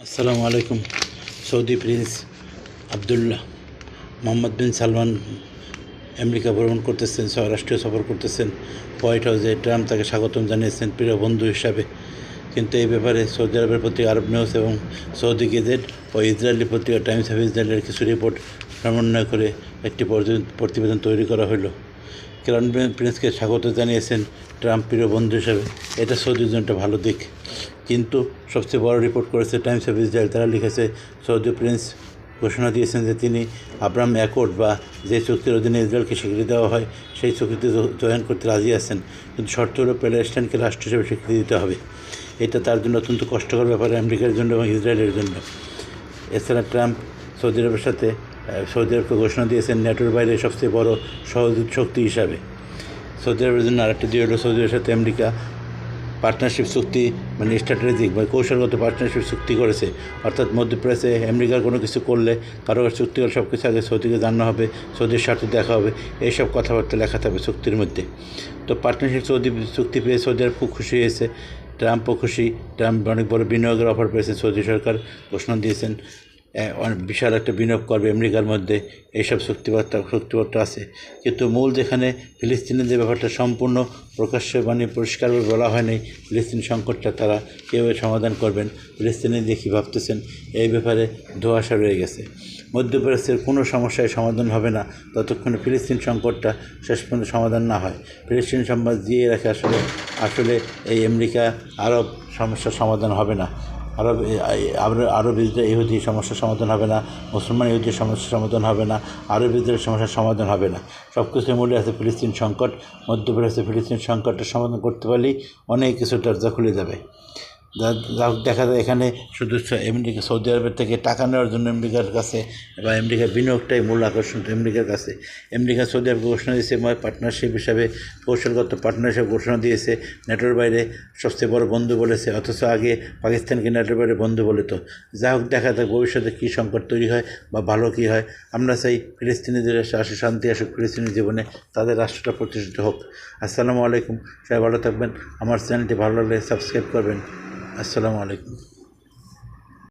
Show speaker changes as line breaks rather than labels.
আসসালামু আলাইকুম। Saudi Prince Abdullah Mohammad বিন Salman America ভ্রমণ করতেছেন, রাষ্ট্রীয় সফর করতেছেন। হোয়াইট হাউসে ট্রাম্প তাকে স্বাগতম জানিয়েছেন প্রিয় বন্ধু হিসাবে। কিন্তু এই ব্যাপারে সৌদি আরবের প্রতি আরব নিউজ এবং সৌদি গেজেট ও ইসরায়েলি পত্রিকা টাইমস অফ ইসরায়েলের কিছু রিপোর্ট সমন্বয় করে একটি প্রতিবেদন তৈরি করা হলো। ক্রাউন প্রিন্সকে স্বাগত জানিয়েছেন ট্রাম্প প্রিয় বন্ধু হিসাবে। এটা সৌদির জন্য একটা ভালো দিক। কিন্তু সবচেয়ে বড় রিপোর্ট করেছে টাইমস অফ ইসরায়েল। তারা লিখেছে সৌদি প্রিন্স ঘোষণা দিয়েছেন যে তিনি আব্রাহাম অ্যাকর্ড বা যে চুক্তির অধীনে ইসরায়েলকে স্বীকৃতি দেওয়া হয় সেই চুক্তিতে জয়েন করতে রাজি আছেন, কিন্তু শর্ত হলো প্যালেস্টাইনকে রাষ্ট্র হিসেবে স্বীকৃতি দিতে হবে। এটা তার জন্য অত্যন্ত কষ্টকর ব্যাপার, আমেরিকার জন্য এবং ইসরায়েলের জন্য। এছাড়া ট্রাম্প সৌদি আরবের সাথে সৌদি আরবকে ঘোষণা দিয়েছেন ন্যাটোর বাইরে সবচেয়ে বড় সহযোগী শক্তি হিসাবে। সৌদি আরবের জন্য আরেকটি দিয়ে হলো সৌদি আরবের সাথে আমেরিকা পার্টনারশিপ চুক্তি, মানে স্ট্র্যাটেজিক বা কৌশলগত পার্টনারশিপ চুক্তি করেছে। অর্থাৎ মধ্যপ্রাচ্যে আমেরিকার কোনো কিছু করলে কারো চুক্তি করে সব কিছু আগে সৌদিকে জানানো হবে, সৌদির স্বার্থ দেখা হবে, এইসব কথাবার্তা লেখা থাকবে চুক্তির মধ্যে। তো পার্টনারশিপ চুক্তি পেয়ে সৌদি আরব খুব খুশি হয়েছে, ট্রাম্পও খুশি। ট্রাম্প অনেক বড় বিনিয়োগের অফার পেয়েছেন, সৌদি সরকার ঘোষণা দিয়েছেন অনেক বিশাল একটা বিনিয়োগ করবে আমেরিকার মধ্যে। এইসব চুক্তিপত্র আছে। কিন্তু মূল যেখানে ফিলিস্তিনিদের ব্যাপারটা সম্পূর্ণ প্রকাশ্যে পরিষ্কারভাবে বলা হয় নাই ফিলিস্তিনি সংকটটা তারা কীভাবে সমাধান করবেন, ফিলিস্তিনি দিয়ে কী ভাবতেছেন, এই ব্যাপারে ধোঁয়াশা রয়ে গেছে। মধ্যপ্রাচ্যের কোনো সমস্যায় সমাধান হবে না ততক্ষণে ফিলিস্তিন সংকটটা শেষ পর্যন্ত সমাধান না হয়। ফিলিস্তিন সংবাদ দিয়ে রাখে আসলে এই আমেরিকা আরব সমস্যার সমাধান হবে না। আরব ইহুদি সমস্যার সমাধান হবে না, মুসলমান ইহুদির সমস্যার সমাধান হবে না, আরবিদের সমস্যার সমাধান হবে না। সব কিছুর মূলে আছে ফিলিস্তিন সংকট। মধ্যপ্রাচ্যে ফিলিস্তিন সংকটের সমাধান করতে পারলেই অনেক কিছু দরজা খুলে যাবে। দেখা যায় এখানে শুধু আমেরিকা সৌদি আরবের থেকে টাকা নেওয়ার জন্য আমেরিকার কাছে বা আমেরিকার বিনিয়োগটাই মূল আকর্ষণ আমেরিকার কাছে। আমেরিকা সৌদি আরবকে ঘোষণা দিয়েছে পার্টনারশিপ হিসাবে, কৌশলগত পার্টনারশিপ ঘোষণা দিয়েছে। ন্যাটোর বাইরে সবচেয়ে বড় বন্ধু বলেছে, অথচ আগে পাকিস্তানকে ন্যাটোর বাইরে বন্ধু বলে। তো যা হোক, দেখা যাক ভবিষ্যতে কী সংকট তৈরি হয় বা ভালো কী হয়। আমরা চাই ফিলিস্তিনিদের আসে শান্তি আসুক ফিলিস্তিনি জীবনে, তাদের রাষ্ট্রটা প্রতিষ্ঠিত হোক। আসসালামু আলাইকুম, সবাই ভালো থাকবেন। আমার চ্যানেলটি ভালো লাগলে সাবস্ক্রাইব করবেন। আসসালামু আলাইকুম।